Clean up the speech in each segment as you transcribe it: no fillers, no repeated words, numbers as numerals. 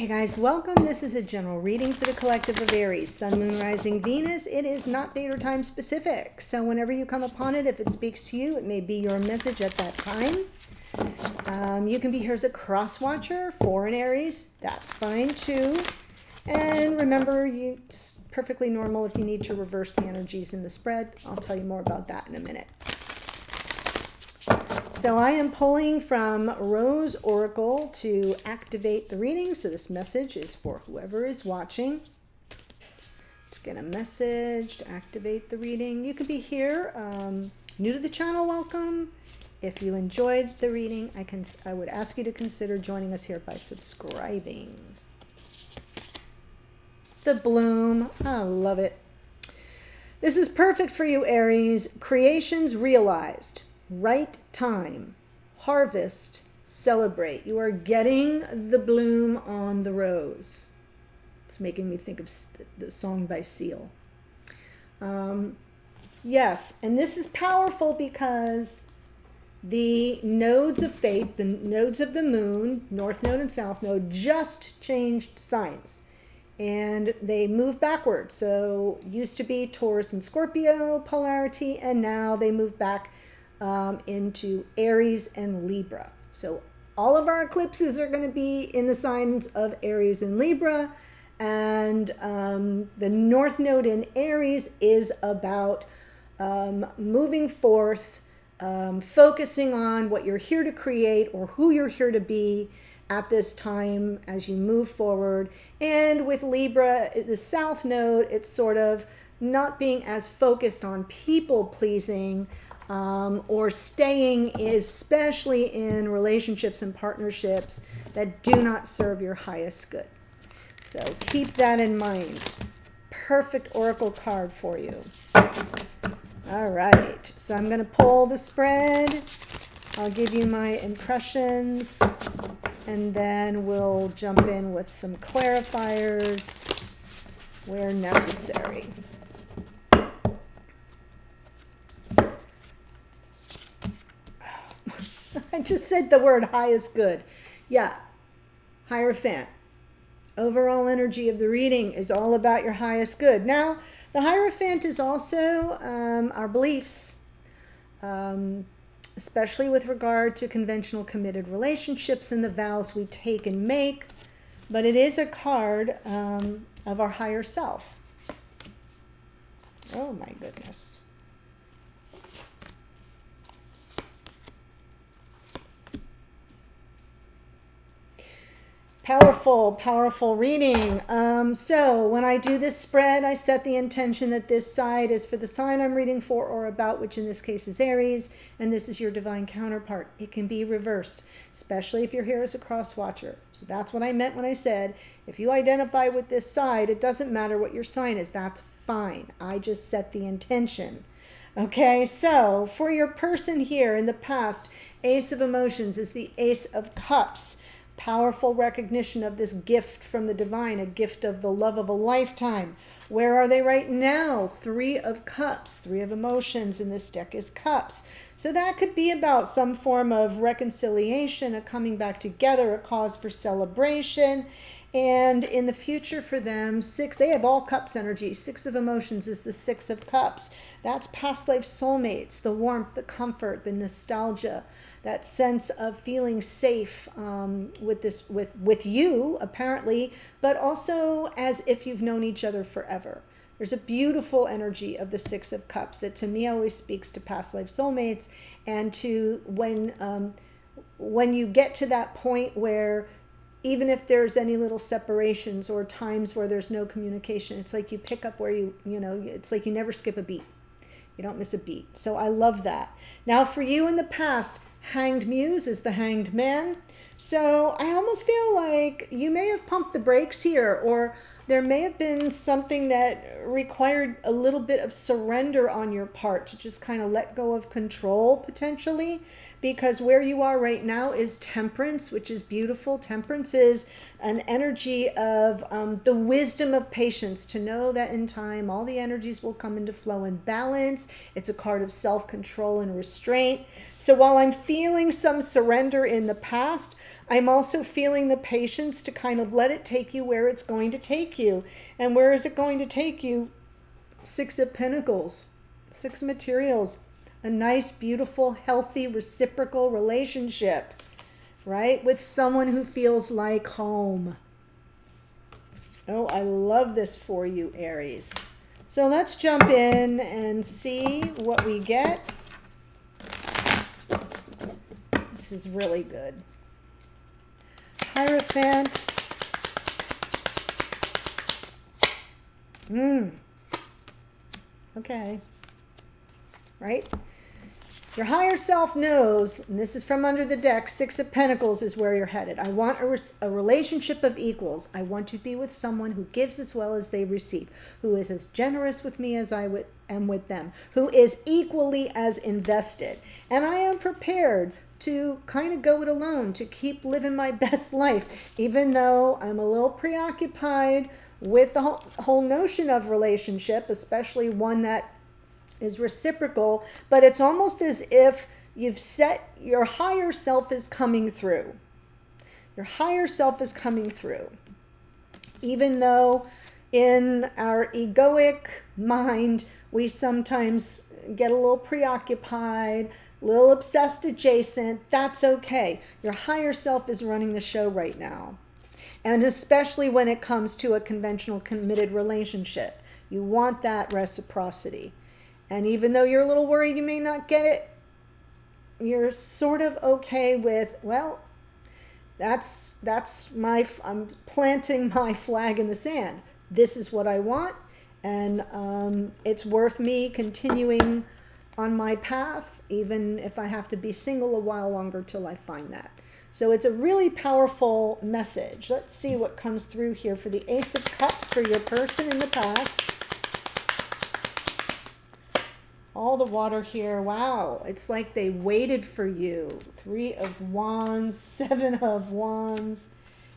Hey guys, welcome. This is a general reading for the collective of Aries, Sun, Moon, Rising, Venus. It is not date or time specific. So whenever you come upon it, if it speaks to you, it may be your message at that time. You can be here as a cross watcher for an Aries. That's fine too. And remember, it's perfectly normal if you need to reverse the energies in the spread. I'll tell you more about that in a minute. So I am pulling from Rose Oracle to activate the reading. So this message is for whoever is watching. Let's get a message to activate the reading. You could be here, new to the channel, welcome. If you enjoyed the reading, I would ask you to consider joining us here by subscribing. The bloom, I love it. This is perfect for you, Aries. Creations realized. Right time, harvest, celebrate. You are getting the bloom on the rose. It's making me think of the song by Seal. Yes, and this is powerful because the nodes of fate, the nodes of the moon, north node and south node, just changed signs. And they move backwards. So used to be Taurus and Scorpio polarity, and now they move back into Aries and Libra. So all of our eclipses are going to be in the signs of Aries and Libra, and the North Node in Aries is about moving forth, focusing on what you're here to create or who you're here to be at this time as you move forward. And with Libra, the South Node, it's sort of not being as focused on people pleasing, or staying, especially in relationships and partnerships that do not serve your highest good. So keep that in mind. Perfect oracle card for you. All right, so I'm going to pull the spread. I'll give you my impressions, and then we'll jump in with some clarifiers where necessary. I just said the word highest good. Yeah, Hierophant. Overall energy of the reading is all about your highest good. Now, the Hierophant is also our beliefs, especially with regard to conventional committed relationships and the vows we take and make. But it is a card of our higher self. Oh my goodness. Powerful, powerful reading. So when I do this spread, I set the intention that this side is for the sign I'm reading for or about, which in this case is Aries, and this is your divine counterpart. It can be reversed, especially if you're here as a cross watcher. So that's what I meant when I said, if you identify with this side, it doesn't matter what your sign is. That's fine. I just set the intention. Okay, so for your person here in the past, Ace of Emotions is the Ace of Cups. Powerful recognition of this gift from the divine, a gift of the love of a lifetime. Where are they right now? Three of Cups, Three of Emotions in this deck is Cups. So that could be about some form of reconciliation, a coming back together, a cause for celebration. And in the future for them, they have all Cups energy. Six of Emotions is the Six of Cups. That's past life soulmates, the warmth, the comfort, the nostalgia, that sense of feeling safe with you, apparently, but also as if you've known each other forever. There's a beautiful energy of the Six of Cups that to me always speaks to past life soulmates, and to when you get to that point where even if there's any little separations or times where there's no communication, it's like you pick up where it's like you never skip a beat. You don't miss a beat. So I love that. Now for you in the past, Hanged Muse is the Hanged Man. So I almost feel like you may have pumped the brakes here, or there may have been something that required a little bit of surrender on your part to just kind of let go of control potentially, because where you are right now is Temperance, which is beautiful. Temperance is an energy of the wisdom of patience, to know that in time all the energies will come into flow and balance. It's a card of self-control and restraint. So while I'm feeling some surrender in the past, I'm also feeling the patience to kind of let it take you where it's going to take you. And where is it going to take you? Six of Pentacles, Six of Materials, a nice, beautiful, healthy, reciprocal relationship, right? With someone who feels like home. Oh, I love this for you, Aries. So let's jump in and see what we get. This is really good. Hierophant. Okay. Right? Your higher self knows, and this is from under the deck, Six of Pentacles is where you're headed. I want a relationship of equals. I want to be with someone who gives as well as they receive, who is as generous with me as I am with them, who is equally as invested. And I am prepared to kind of go it alone, to keep living my best life, even though I'm a little preoccupied with the whole notion of relationship, especially one that is reciprocal. But it's almost as if you've set your higher self is coming through. Your higher self is coming through. Even though in our egoic mind, we sometimes get a little preoccupied, a little obsessed adjacent, that's okay. Your higher self is running the show right now. And especially when it comes to a conventional committed relationship, you want that reciprocity. And even though you're a little worried you may not get it, you're sort of okay with, well, I'm planting my flag in the sand. This is what I want, and it's worth me continuing on my path, even if I have to be single a while longer till I find that. So it's a really powerful message. Let's see what comes through here for the Ace of Cups for your person in the past. All the water here. Wow. It's like they waited for you. Three of Wands, Seven of Wands,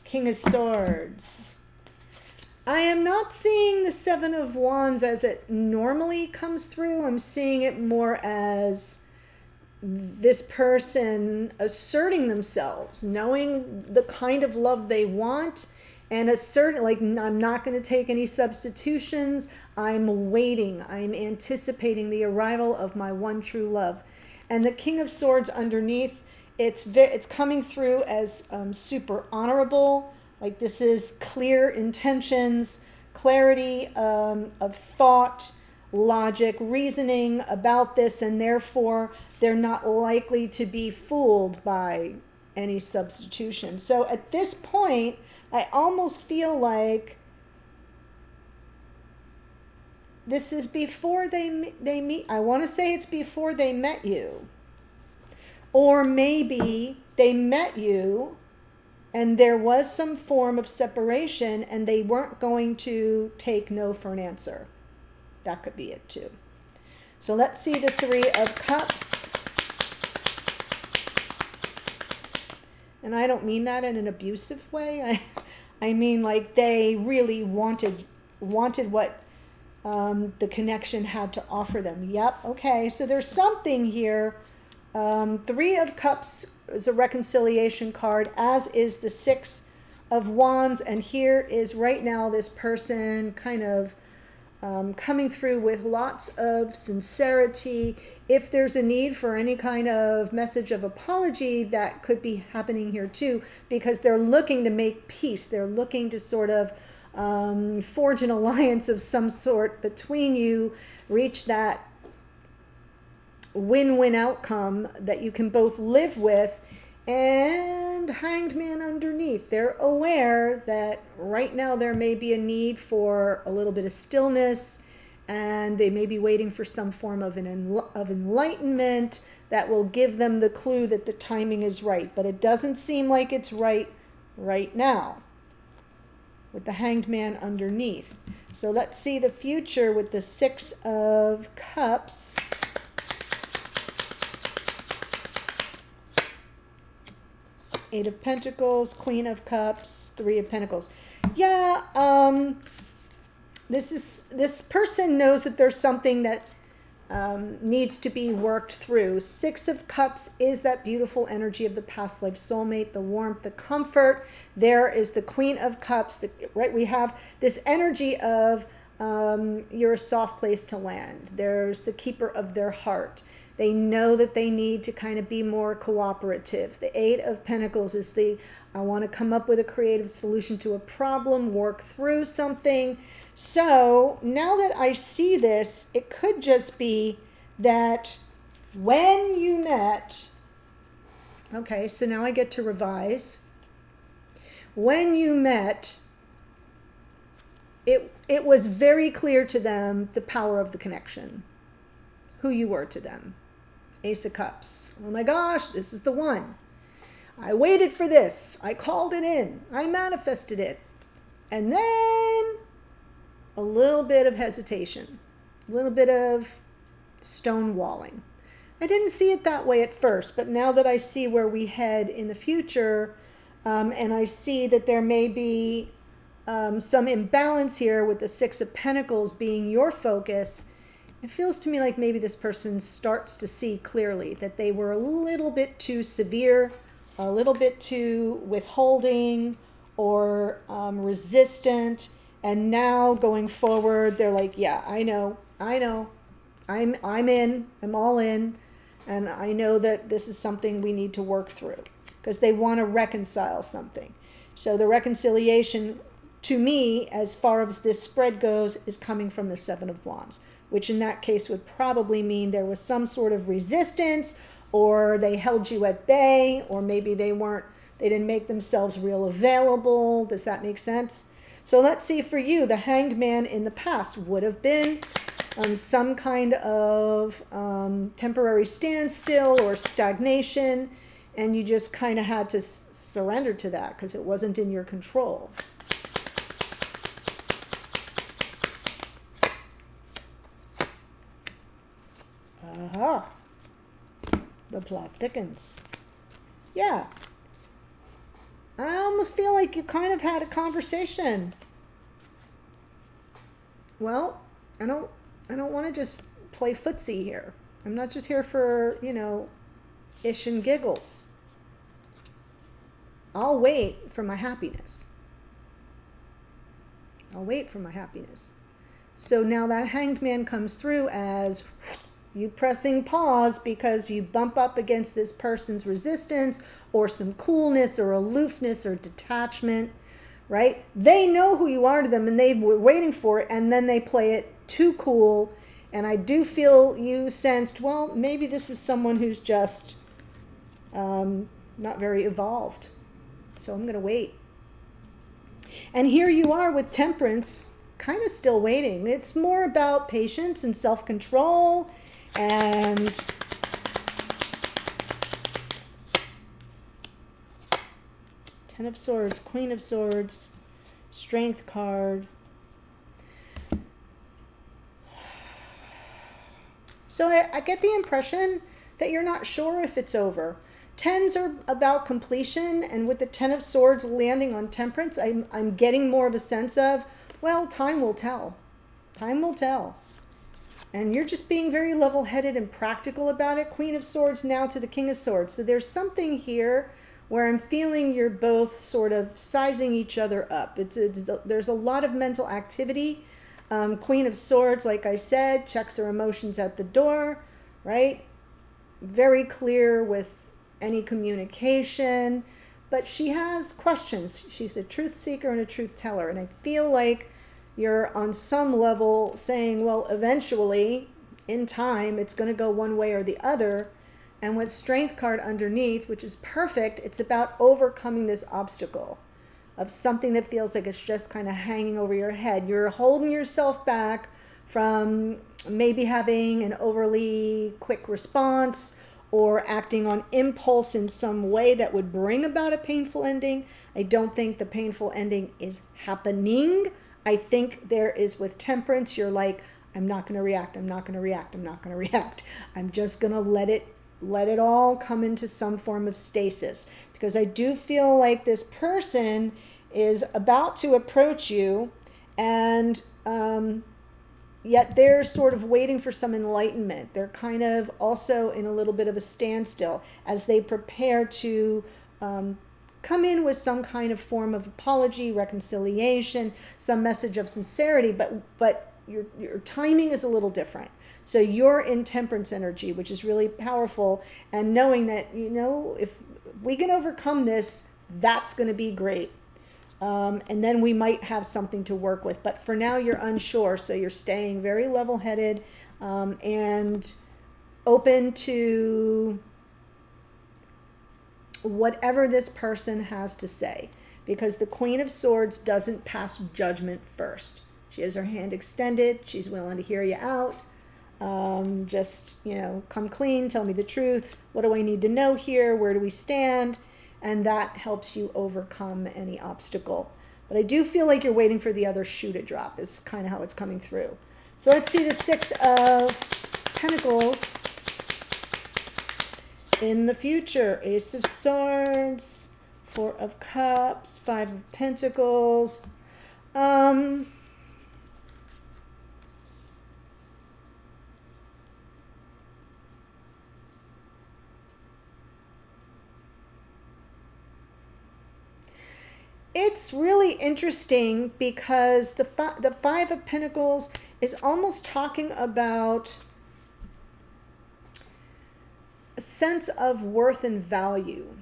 King of Swords. I am not seeing the Seven of Wands as it normally comes through. I'm seeing it more as this person asserting themselves, knowing the kind of love they want, and asserting, like, I'm not going to take any substitutions. I'm waiting. I'm anticipating the arrival of my one true love. And the King of Swords underneath, it's coming through as super honorable. Like, this is clear intentions, clarity of thought, logic, reasoning about this, and therefore they're not likely to be fooled by any substitution. So at this point, I almost feel like this is before they meet. I want to say it's before they met you. Or maybe they met you and there was some form of separation and they weren't going to take no for an answer. That could be it too. So let's see the Three of Cups. And I don't mean that in an abusive way. I mean, like, they really wanted what the connection had to offer them. Yep, okay, so there's something here. Three of Cups is a reconciliation card, as is the Six of Wands. And here is right now this person kind of coming through with lots of sincerity. If there's a need for any kind of message of apology, that could be happening here too, because they're looking to make peace. They're looking to sort of forge an alliance of some sort between you, reach that win-win outcome that you can both live with. And Hanged Man underneath, they're aware that right now there may be a need for a little bit of stillness, and they may be waiting for some form of enlightenment that will give them the clue that the timing is right. But it doesn't seem like it's right now with the Hanged Man underneath. So let's see the future with the Six of Cups. Eight of Pentacles, Queen of Cups, Three of Pentacles. Yeah, this person knows that there's something that needs to be worked through. Six of Cups is that beautiful energy of the past life soulmate, the warmth, the comfort. There is the Queen of Cups, right? We have this energy of you're a soft place to land. There's the keeper of their heart. They know that they need to kind of be more cooperative. The Eight of Pentacles is I want to come up with a creative solution to a problem, work through something. So now that I see this, it could just be that when you met, okay, so now I get to revise. When you met, it was very clear to them the power of the connection, who you were to them. Ace of Cups. Oh my gosh, this is the one. I waited for this. I called it in. I manifested it. And then a little bit of hesitation, a little bit of stonewalling. I didn't see it that way at first, but now that I see where we head in the future, and I see that there may be some imbalance here with the Six of Pentacles being your focus, it feels to me like maybe this person starts to see clearly that they were a little bit too severe, a little bit too withholding or resistant. And now going forward, they're like, yeah, I know, I'm in, I'm all in. And I know that this is something we need to work through because they want to reconcile something. So the reconciliation to me, as far as this spread goes, is coming from the Seven of Wands, which in that case would probably mean there was some sort of resistance, or they held you at bay, or maybe they didn't make themselves real available. Does that make sense? So let's see, for you, the Hanged Man in the past would have been some kind of temporary standstill or stagnation, and you just kind of had to surrender to that because it wasn't in your control. Aha. The plot thickens. Yeah. I almost feel like you kind of had a conversation. Well, I don't want to just play footsie here. I'm not just here for, ish and giggles. I'll wait for my happiness. I'll wait for my happiness. So now that Hanged Man comes through as you pressing pause because you bump up against this person's resistance or some coolness or aloofness or detachment, right? They know who you are to them and they were waiting for it, and then they play it too cool. And I do feel you sensed, well, maybe this is someone who's just not very evolved. So I'm going to wait. And here you are with Temperance, kind of still waiting. It's more about patience and self-control and Ten of Swords, Queen of Swords, Strength card. So I get the impression that you're not sure if it's over. Tens are about completion, and with the Ten of Swords landing on Temperance, I'm getting more of a sense of, well, time will tell. Time will tell. And you're just being very level-headed and practical about it. Queen of Swords now to the King of Swords. So there's something here where I'm feeling you're both sort of sizing each other up. There's a lot of mental activity. Queen of Swords, like I said, checks her emotions at the door, right? Very clear with any communication, but she has questions. She's a truth seeker and a truth teller, and I feel like you're on some level saying, well, eventually, in time, it's going to go one way or the other. And with Strength card underneath, which is perfect, it's about overcoming this obstacle of something that feels like it's just kind of hanging over your head. You're holding yourself back from maybe having an overly quick response or acting on impulse in some way that would bring about a painful ending. I don't think the painful ending is happening. I think there is, with Temperance, you're like, I'm not going to react. I'm not going to react. I'm not going to react. I'm just going to let it all come into some form of stasis, because I do feel like this person is about to approach you, and yet they're sort of waiting for some enlightenment. They're kind of also in a little bit of a standstill as they prepare to come in with some kind of form of apology, reconciliation, some message of sincerity, but your timing is a little different. So you're in temperance energy, which is really powerful, and knowing that, if we can overcome this, that's going to be great. And then we might have something to work with. But for now, you're unsure. So you're staying very level-headed and open to whatever this person has to say. Because the Queen of Swords doesn't pass judgment first. She has her hand extended. She's willing to hear you out. Just, come clean. Tell me the truth. What do I need to know here? Where do we stand? And that helps you overcome any obstacle. But I do feel like you're waiting for the other shoe to drop is kind of how it's coming through. So let's see the Six of Pentacles in the future. Ace of Swords, Four of Cups, Five of Pentacles. It's really interesting because the Five of Pentacles is almost talking about a sense of worth and value.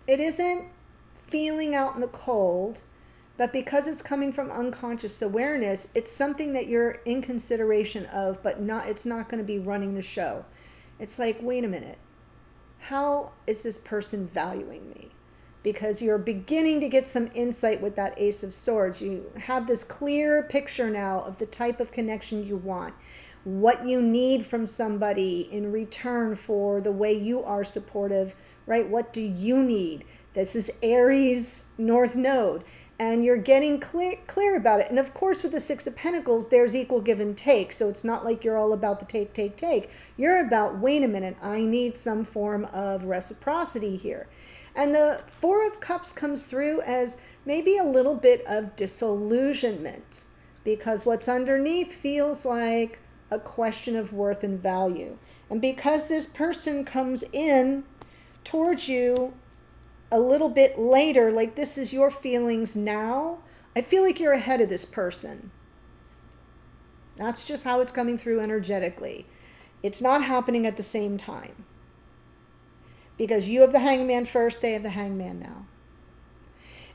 It isn't feeling out in the cold, but because it's coming from unconscious awareness, it's something that you're in consideration of, but it's not going to be running the show. It's like, wait a minute, how is this person valuing me? Because you're beginning to get some insight with that Ace of Swords. You have this clear picture now of the type of connection you want, what you need from somebody in return for the way you are supportive, right? What do you need? This is Aries North Node, and you're getting clear about it. And of course, with the Six of Pentacles, there's equal give and take. So it's not like you're all about the take. You're about, wait a minute, I need some form of reciprocity here. And the Four of Cups comes through as maybe a little bit of disillusionment, because what's underneath feels like a question of worth and value. And because this person comes in towards you a little bit later, like this is your feelings now, I feel like you're ahead of this person. That's just how it's coming through energetically. It's not happening at the same time. Because you have the Hangman first, they have the Hangman now.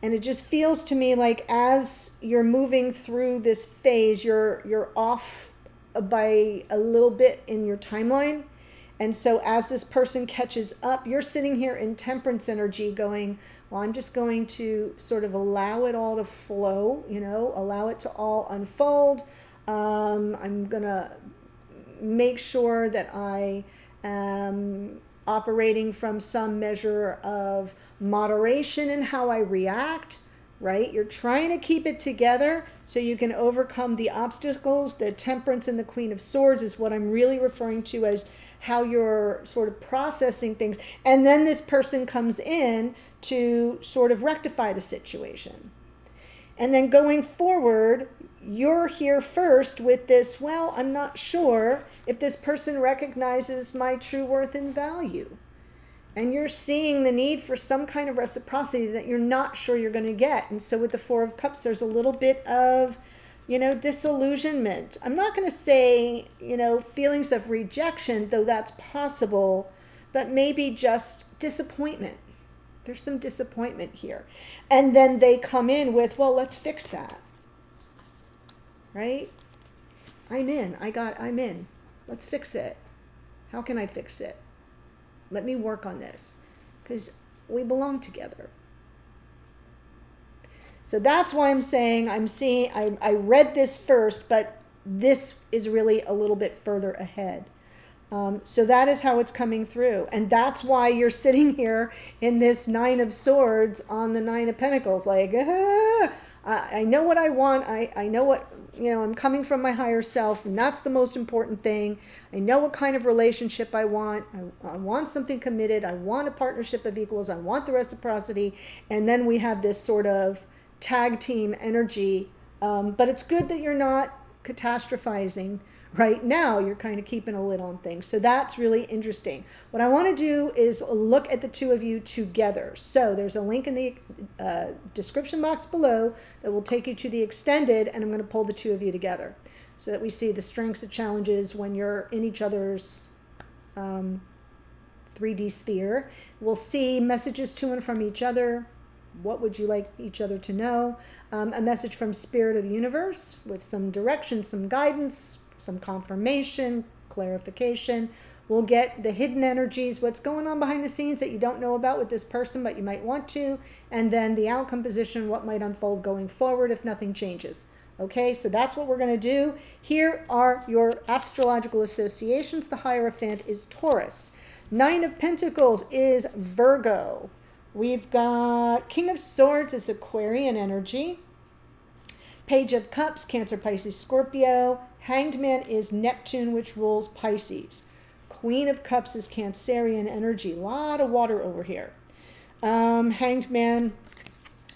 And it just feels to me like as you're moving through this phase, you're off by a little bit in your timeline. And so as this person catches up, you're sitting here in temperance energy going, well, I'm just going to sort of allow it all to flow, allow it to all unfold. I'm going to make sure that I am operating from some measure of moderation in how I react, right? You're trying to keep it together so you can overcome the obstacles. The Temperance and the Queen of Swords is what I'm really referring to as how you're sort of processing things. And then this person comes in to sort of rectify the situation. And then going forward, you're here first with this, well, I'm not sure if this person recognizes my true worth and value. And you're seeing the need for some kind of reciprocity that you're not sure you're going to get. And so with the Four of Cups, there's a little bit of, disillusionment. I'm not going to say, feelings of rejection, though that's possible, but maybe just disappointment. There's some disappointment here. And then they come in with, well, let's fix that. Right? I'm in. Let's fix it. How can I fix it? Let me work on this. Because we belong together. So that's why I'm saying I read this first, but this is really a little bit further ahead. So that is how it's coming through. And that's why you're sitting here in this Nine of Swords on the Nine of Pentacles. Like, I know what I want. I know what, I'm coming from my higher self, and that's the most important thing. I know what kind of relationship I want. I want something committed. I want a partnership of equals. I want the reciprocity. And then we have this sort of tag team energy. But it's good that you're not catastrophizing right now. You're kind of keeping a lid on things. So that's really interesting. What I want to do is look at the two of you together. So there's a link in the description box below that will take you to the extended, and I'm going to pull the two of you together so that we see the strengths and challenges when you're in each other's 3D sphere. We'll see messages to and from each other. What would you like each other to know? A message from Spirit of the Universe with some direction, some guidance, some confirmation, clarification. We'll get the hidden energies, what's going on behind the scenes that you don't know about with this person, but you might want to. And then the outcome position, what might unfold going forward if nothing changes. Okay, so that's what we're going to do. Here are your astrological associations. The Hierophant is Taurus. Nine of Pentacles is Virgo. We've got King of Swords is Aquarian energy. Page of Cups, Cancer, Pisces, Scorpio. Hanged Man is Neptune, which rules Pisces. Queen of Cups is Cancerian energy. A lot of water over here. Hanged Man,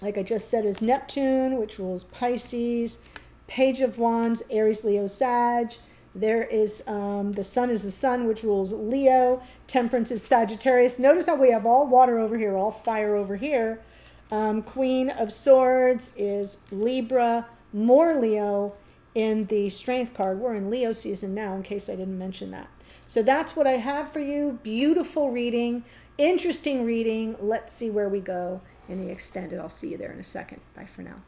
like I just said, is Neptune, which rules Pisces. Page of Wands, Aries, Leo, Sag. There is the Sun is the Sun, which rules Leo. Temperance is Sagittarius. Notice how we have all water over here, all fire over here. Queen of Swords is Libra. More Leo in the Strength card. We're in Leo season now, in case I didn't mention that. So that's what I have for you. Beautiful reading. Interesting reading. Let's see where we go in the extended. I'll see you there in a second. Bye for now.